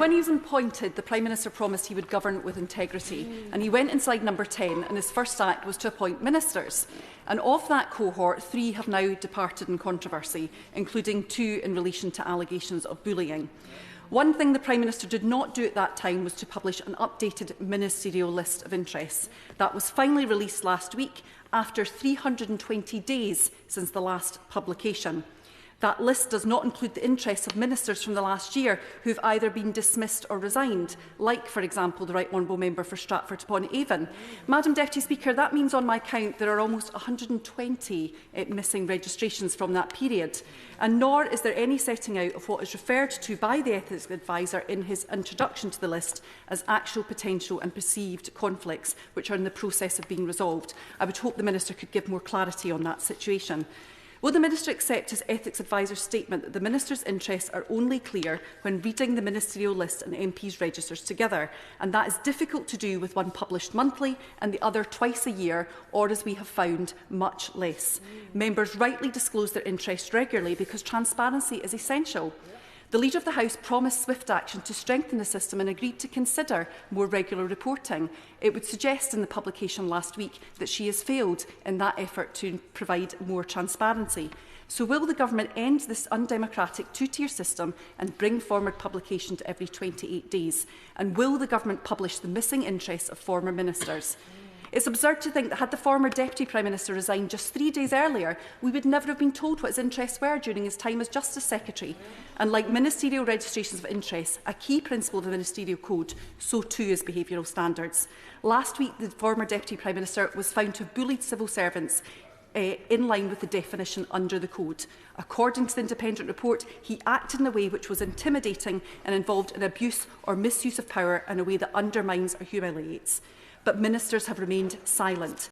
When he was appointed, the Prime Minister promised he would govern with integrity, and he went in slide number 10, and his first act was to appoint ministers. And of that cohort, 3 have now departed in controversy, including 2 in relation to allegations of bullying. One thing the Prime Minister did not do at that time was to publish an updated ministerial list of interests. That was finally released last week, after 320 days since the last publication. That list does not include the interests of ministers from the last year who have either been dismissed or resigned, like, for example, the Right Honourable Member for Stratford-upon-Avon. Madam Deputy Speaker, that means on my count there are almost 120 missing registrations from that period. And nor is there any setting out of what is referred to by the Ethics Advisor in his introduction to the list as actual potential and perceived conflicts, which are in the process of being resolved. I would hope the Minister could give more clarity on that situation. Will the Minister accept his Ethics Advisor's statement that the Minister's interests are only clear when reading the ministerial list and MPs' registers together, and that is difficult to do with one published monthly and the other twice a year, or, as we have found, much less? Members rightly disclose their interests regularly because transparency is essential. The Leader of the House promised swift action to strengthen the system and agreed to consider more regular reporting. It would suggest in the publication last week that she has failed in that effort to provide more transparency. So will the Government end this undemocratic two-tier system and bring forward publication to every 28 days? And will the Government publish the missing interests of former ministers? It's absurd to think that had the former Deputy Prime Minister resigned just 3 days earlier, we would never have been told what his interests were during his time as Justice Secretary. And like ministerial registrations of interests, a key principle of the Ministerial Code, so too is behavioural standards. Last week, the former Deputy Prime Minister was found to have bullied civil servants in line with the definition under the Code. According to the independent report, he acted in a way which was intimidating and involved an abuse or misuse of power in a way that undermines or humiliates. But ministers have remained silent.